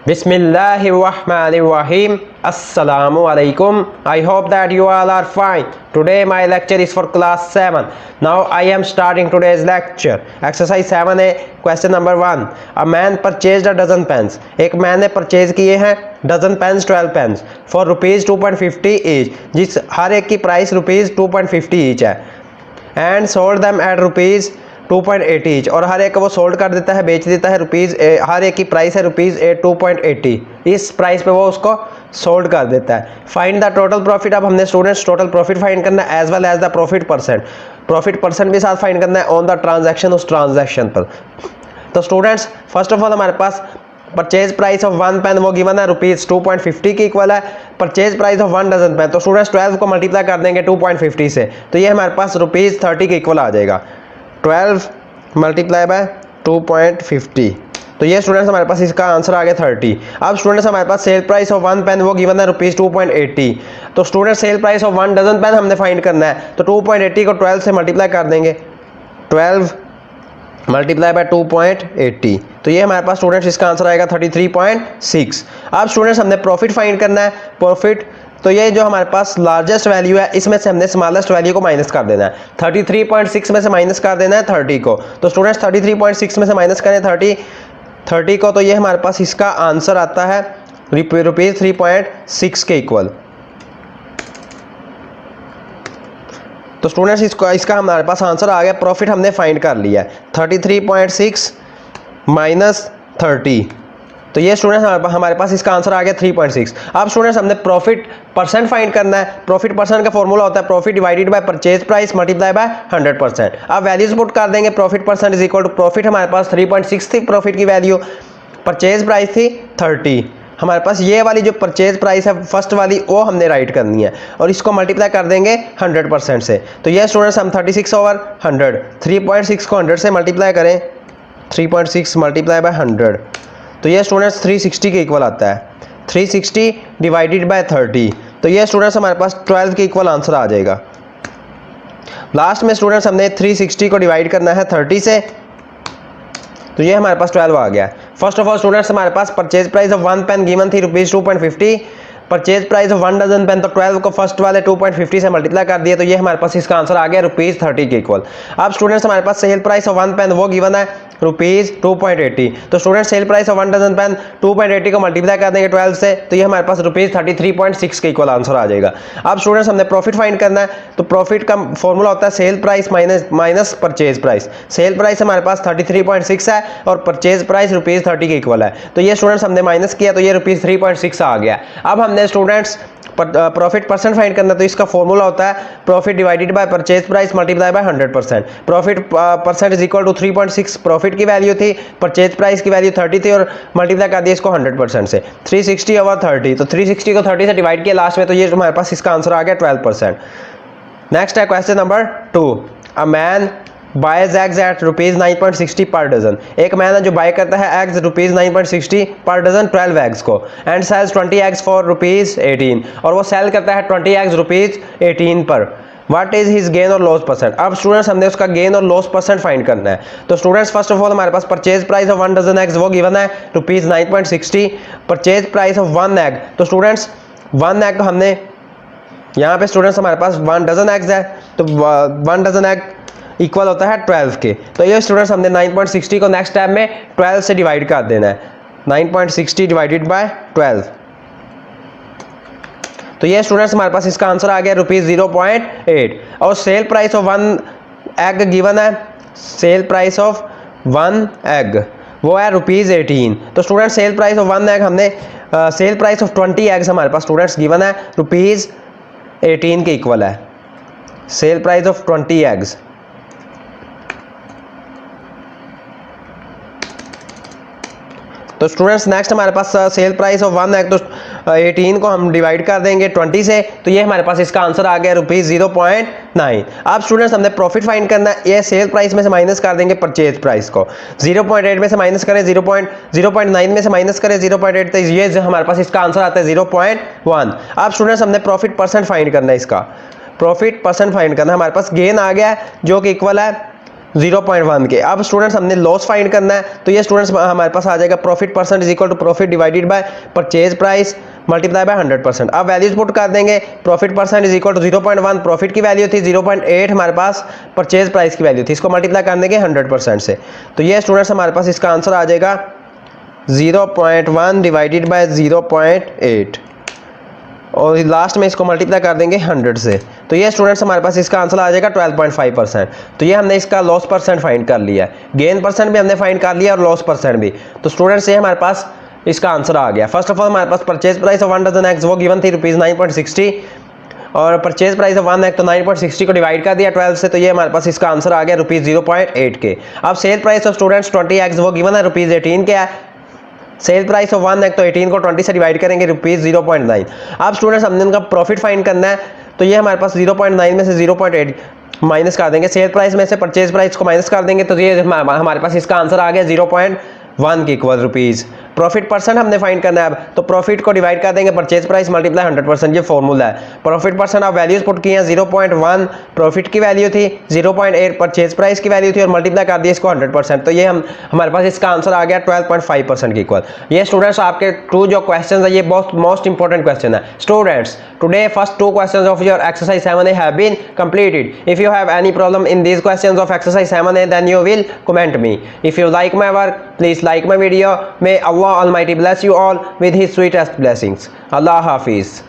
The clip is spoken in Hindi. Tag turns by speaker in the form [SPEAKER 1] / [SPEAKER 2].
[SPEAKER 1] Bismillahirrahmanirrahim. Assalamu alaikum. I hope that you all are fine. Today my lecture is for class 7. Now I am starting today's lecture. Exercise 7 है. Question number 1. A man purchased a dozen pens. एक मैन ने परचेज किए हैं dozen pens 12 pens for rupees 2.50 each, जिस हर एक की प्राइस रुपीज़ 2.50 ईच है, and sold them at rupees 2.80 each, और हर एक को वो सोल्ड कर देता है, बेच देता है रुपीज़, हर एक की प्राइस है रुपीज़ 2.80, इस प्राइस पे वो उसको सोल्ड कर देता है। Find the total profit. अब हमने स्टूडेंट्स टोटल प्रॉफिट फाइंड करना है as well as the profit percent भी साथ फाइंड करना है ऑन द ट्रांजैक्शन, उस ट्रांजैक्शन पर। तो स्टूडेंट्स फर्स्ट ऑफ ऑल हमारे पास परचेज प्राइस ऑफ 1 पेन वो गिवन है रुपीज़ 2.50 की इक्वल है purchase price of 1 dozen pen. तो स्टूडेंट्स 12 को मल्टीप्लाई कर देंगे 2.50 से, तो ये हमारे पास रुपीज़ 30 की इक्वल आ जाएगा। 12 मल्टीप्लाई बाय 2.50, तो ये स्टूडेंट्स हमारे पास इसका आंसर आ गया 30। अब स्टूडेंट्स हमारे पास सेल प्राइस ऑफ 1 पेन वो गिवन है रुपीज़ 2.80, तो student sale price of 1 dozen pen हमने फाइंड करना है, तो 2.80 को 12 से मल्टीप्लाई कर देंगे, 12 मल्टीप्लाई बाय 2.80, तो ये हमारे पास स्टूडेंट्स इसका आंसर आएगा 33.6। अब स्टूडेंट्स हमने प्रॉफिट फाइंड करना है। प्रॉफिट तो ये जो हमारे पास लार्जेस्ट वैल्यू है इसमें से हमने स्मॉलेस्ट वैल्यू को माइनस कर देना है। 33.6 में से माइनस कर देना है 30 को, तो स्टूडेंट्स 33.6 में से माइनस करें 30 को, तो ये हमारे पास इसका आंसर आता है रुपीज़ 3.6 के इक्वल। तो स्टूडेंट्स इसका हमारे पास आंसर आ गया। प्रॉफिट हमने फाइंड कर लिया है 33.6 माइनस 30, तो ये स्टूडेंट्स हमारे पास इसका आंसर आ गया 3.6। अब स्टूडेंट्स हमने प्रॉफिट परसेंट फाइंड करना है। प्रॉफिट परसेंट का फॉर्मूला होता है profit divided by purchase price multiply by 100%। अब वैल्यूज पुट कर देंगे। Profit percent is equal to profit हमारे पास 3.6 थी प्रॉफिट की वैल्यू, परचेज प्राइस थी 30, हमारे पास ये वाली जो परचेज प्राइस है फर्स्ट वाली वो हमने राइट करनी है, और इसको मल्टीप्लाई कर देंगे 100% से, तो ये स्टूडेंट्स हम 36/100, 3.6 को 100 से मल्टीप्लाई करें, 3.6 मल्टीप्लाई बाय 100, तो ये स्टूडेंट्स 360 के इक्वल आता है। 360 डिवाइडेड बाय 30, तो ये स्टूडेंट्स हमारे पास 12 के इक्वल आंसर आ जाएगा। लास्ट में स्टूडेंट्स हमने 360 को डिवाइड करना है 30 से, तो ये हमारे पास 12 आ गया। फर्स्ट ऑफ ऑल स्टूडेंट्स हमारे पास purchase price of 1 pen given थी rupees 2.50, purchase price of 1 dozen pen, तो 12 को फर्स्ट वाले 2.50 से मल्टीप्लाई कर दिए, तो ये हमारे पास इसका आंसर आ गया रुपीज़ 30 के इक्वल। अब स्टूडेंट्स हमारे पास सेल प्राइस ऑफ 1 पेन वो गिवन है रुपीज़ 2.80, तो student sale price of 1 dozen pen 2.80 को मल्टीप्लाई कर देंगे 12 से, तो ये हमारे पास रुपीज़ 33.6 के इक्वल आंसर आ जाएगा। अब स्टूडेंट्स हमने प्रॉफिट फाइंड करना है, तो प्रॉफिट का फॉर्मूला होता है sale price minus purchase price. Sale price हमारे पास 33.6 है और परचेज प्राइस रुपीज़ 30 के इक्वल है, तो ये स्टूडेंट्स हमने माइनस किया, तो ये रुपीज़ 3.6 आ गया। अब हमने स्टूडेंट्स प्रॉफिट परसेंट फाइंड करना, तो इसका फॉर्मूला होता है profit divided by purchase price multiply by 100%। Profit percent is equal to 3.6 profit की वैल्यू थी, परचेज प्राइस की वैल्यू 30 थी, और मल्टीप्लाई कर दिया इसको 100% से, 360/30, तो 360 को 30 से डिवाइड किया लास्ट में, तो ये हमारे पास इसका आंसर आ गया 12%। नेक्स्ट है question number 2। A man buys eggs at rupees 9.60 per dozen. एक मैन है जो बाय करता है eggs rupees 9.60 per dozen 12 eggs को, and sells 20 eggs for rupees 18, और वो सेल करता है 20 एग्स रुपीज़ 18 पर। व्हाट इज हिज गेन और लॉस परसेंट। अब स्टूडेंट्स हमने उसका गेन और लॉस परसेंट फाइंड करना है। तो स्टूडेंट्स फर्स्ट ऑफ ऑल हमारे पास purchase price of 1 dozen eggs वो गिवन है rupees 9.60, purchase price of 1 egg, तो स्टूडेंट्स 1 एग हमने यहाँ पे स्टूडेंट्स हमारे पास 1 डजन एग्स है, तो 1 डजन एग इक्वल होता है 12 के, तो ये स्टूडेंट्स हमने 9.60 को नेक्स्ट टाइम में 12 से डिवाइड कर देना है, 9.60 डिवाइडेड बाय 12, तो ये स्टूडेंट्स हमारे पास इसका आंसर आ गया रुपीज़ 0.8। और cell price of 1 egg given है, सेल प्राइस ऑफ 1 एग वो है रुपीज़ 18, तो student sale price of 1 egg हमने सेल प्राइस ऑफ 20 एग्स हमारे पास स्टूडेंट्स गिवन है रुपीज़ 18 के इक्वल है, सेल प्राइस ऑफ 20 एग्स। तो स्टूडेंट्स नेक्स्ट हमारे पास सेल प्राइस ऑफ 1 एग, तो 18 को हम डिवाइड कर देंगे 20 से, तो ये हमारे पास इसका आंसर आ गया रुपीज़ 0.9। अब स्टूडेंट्स हमने प्रॉफिट फाइंड करना है, ये सेल प्राइस में से माइनस कर देंगे परचेज प्राइस को, 0.8 में से माइनस करें 0.9 में से माइनस करें 0.8, तो ये हमारे पास इसका आंसर आता है 0.1। अब स्टूडेंट्स हमने प्रॉफिट परसेंट फाइंड करना है, इसका प्रॉफिट परसेंट फाइंड करना है। हमारे पास गेन आ गया है जो कि इक्वल है 0.1 के। अब स्टूडेंट्स हमने लॉस फाइंड करना है, तो ये स्टूडेंट्स हमारे पास आ जाएगा profit percent is equal to profit divided by purchase price multiply by 100%। अब वैल्यूज पुट कर देंगे, profit percent is equal to 0.1 profit की वैल्यू थी, 0.8 हमारे पास परचेज प्राइस की वैल्यू थी, इसको मल्टीप्लाई कर देंगे 100% से। तो ये स्टूडेंट्स हमारे पास इसका आंसर आ जाएगा 0.1 डिवाइडेड बाय 0.8 और लास्ट में इसको मल्टीप्लाई कर देंगे 100 से। तो ये स्टूडेंट्स हमारे पास इसका आंसर आ जाएगा 12.5%। तो ये हमने इसका लॉस परसेंट फाइंड कर लिया है, गेन परसेंट भी हमने फाइंड कर लिया और लॉस परसेंट भी। तो स्टूडेंट्स ये हमारे पास इसका आंसर आ गया। फर्स्ट ऑफ ऑल हमारे पास purchase price of 1 dozen eggs वो गिवन थी ₹9.60 और परचेज प्राइस ऑफ 1 एग तो 9.60 को डिवाइड कर दिया 12 से, तो ये हमारे पास इसका आंसर आ गया ₹0.8 के। अब cell price of students 20 eggs वो गिवन है ₹18 के है। सेल प्राइस ऑफ 1 एग तो 18 को 20 से डिवाइड करेंगे ₹0.9। अब स्टूडेंट्स हमने उनका प्रॉफिट फाइंड करना है, तो ये हमारे पास 0.9 में से 0.8 माइनस कर देंगे, सेल प्राइस में से परचेज प्राइस को माइनस कर देंगे, तो ये हमारे पास इसका आंसर आ गया 0.1 के इक्वल रुपीज़। प्रॉफिट परसेंट हमने फाइंड करना है अब, तो प्रॉफिट को डिवाइड कर देंगे परचेज प्राइस मल्टीप्लाई 100%, ये फॉर्मूला है। प्रॉफिट परसेंट आप वैल्यूज पुट किए हैं, 0.1 प्रॉफिट की वैल्यू थी, 0.8 परचेज प्राइस की वैल्यू थी और मल्टीप्लाई कर दिया इसको 100%, तो ये हमारे पास इसका आंसर आ गया 12.5% के इक्वल। ये स्टूडेंट्स आपके टू जो क्वेश्चन है ये बहुत मोस्ट इंपॉर्टेंट क्वेश्चन है। Students today first 2 questions of your exercise 7A have been completed. If you have any problem in these questions of exercise 7A, then you will comment me. If you like my work, please like my video. May Allah Almighty bless you all with His sweetest blessings. Allah Hafiz.